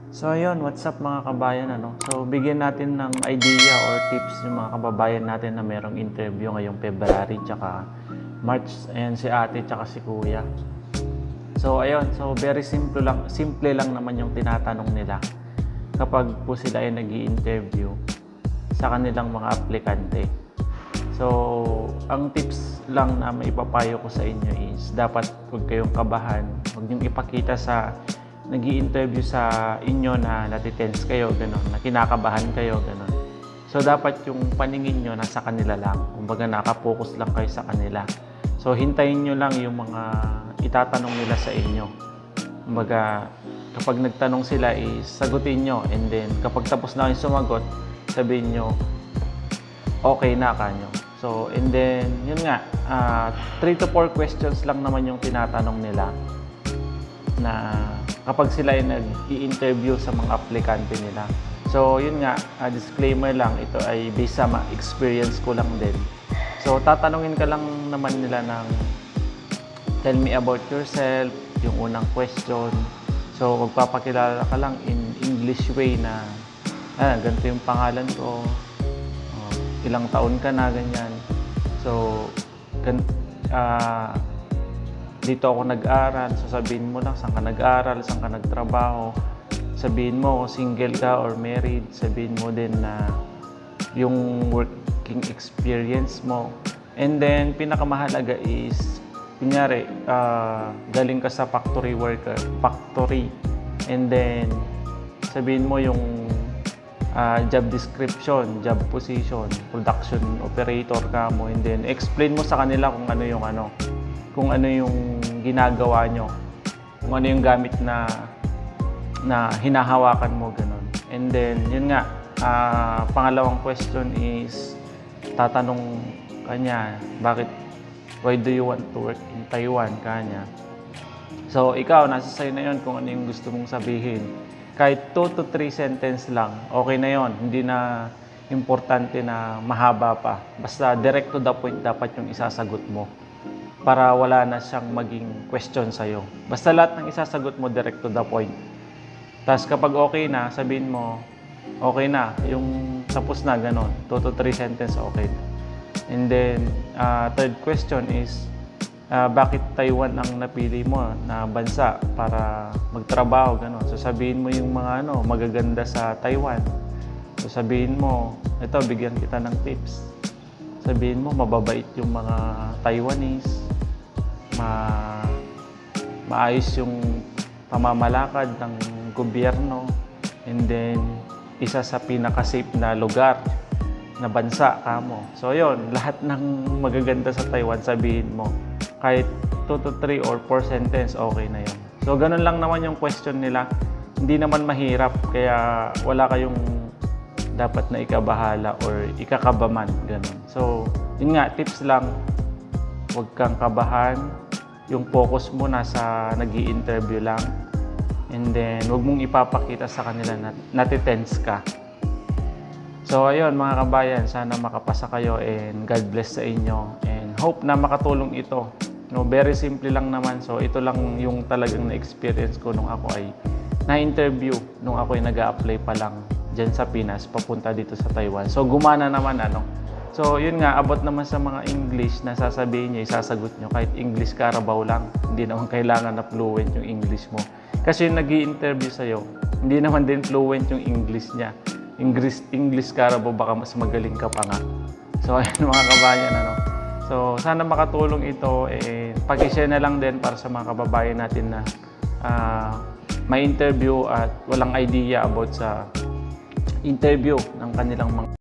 So ayun, what's up mga kabayan, ano? So bigyan natin ng idea or tips yung mga kababayan natin na merong interview ngayong February tsaka March. Ayan si ate tsaka si kuya. So ayun, so very simple lang naman yung tinatanong nila kapag po sila ay nag-i-interview sa kanilang mga aplikante. So ang tips lang na maipapayo ko sa inyo is dapat huwag kayong kabahan, huwag niyong ipakita sa nag-i-interview sa inyo na natitense kayo, gano'n, na kinakabahan kayo, gano'n. So, dapat yung paningin nyo nasa kanila lang. Kumbaga, nakapokus lang kayo sa kanila. So, hintayin nyo lang yung mga itatanong nila sa inyo. Kumbaga, kapag nagtanong sila is sagutin nyo. And then, kapag tapos na kayong sumagot, sabihin nyo, okay na kanyo. So, and then, yun nga, 3 to 4 questions lang naman yung tinatanong nila na kapag sila ay nag-i-interview sa mga aplikante nila. So, yun nga, disclaimer lang, ito ay based sa experience ko lang din. So, tatanungin ka lang naman nila ng tell me about yourself, yung unang question. So, magpapakilala ka lang in English way na ganito yung pangalan ko, ilang taon ka na, ganyan. So, dito ako nag-aral, so sabihin mo lang saan ka nag-aral, saan ka nagtrabaho. Sabihin mo single ka or married. Sabihin mo din na yung working experience mo. And then, pinakamahalaga is, kunyari, galing ka sa factory. And then, sabihin mo yung job description, job position, production operator ka mo. And then, explain mo sa kanila kung ano yung ginagawa nyo, kung ano yung gamit na hinahawakan mo, ganun. And then, yun nga, pangalawang question is, tatanong kanya, why do you want to work in Taiwan, kanya. So, ikaw, nasa sa'yo na yun kung ano yung gusto mong sabihin. Kahit 2 to 3 sentence lang, okay na yun. Hindi na importante na mahaba pa. Basta direct to the point dapat yung isasagot mo, para wala na siyang maging question sa'yo. Basta lahat ng isasagot mo direct to the point. Tapos kapag okay na, sabihin mo, okay na, yung tapos na, ganon. 2 to 3 sentence, okay na. And then, third question is, bakit Taiwan ang napili mo na bansa para magtrabaho, ganon. So sabihin mo yung mga magaganda sa Taiwan. So sabihin mo, ito, bigyan kita ng tips. Sabihin mo, mababait yung mga Taiwanese, maayos yung pamamalakad ng gobyerno, and then isa sa pinaka-safe na lugar na bansa kamo. So yun, lahat ng magaganda sa Taiwan sabihin mo. Kahit 2 to 3 or 4 sentence, okay na yun. So ganun lang naman yung question nila. Hindi naman mahirap, kaya wala kayong dapat na ikabahala or ikakabaman, ganun. So yun nga, tips lang, huwag kang kabahan. Yung focus mo nasa nag-i-interview lang. And then, huwag mong ipapakita sa kanila na natitense ka. So, ayun mga kabayan, sana makapasa kayo and God bless sa inyo. And hope na makatulong ito. Very simple lang naman. So, ito lang yung talagang na-experience ko nung ako ay na-interview, nung ako ay nag-a-apply pa lang dyan sa Pinas, papunta dito sa Taiwan. So, gumana naman So, yun nga, abot naman sa mga English na sasabihin niya, isasagot nyo. Kahit English Carabao lang, hindi naman kailangan na fluent yung English mo. Kasi yung nag-i-interview sa'yo, hindi naman din fluent yung English niya. English Carabao, baka mas magaling ka pa nga. So, ayun mga kabayan, So, sana makatulong ito. Pag-share na lang din para sa mga kababayan natin na may interview at walang idea about sa interview ng kanilang mga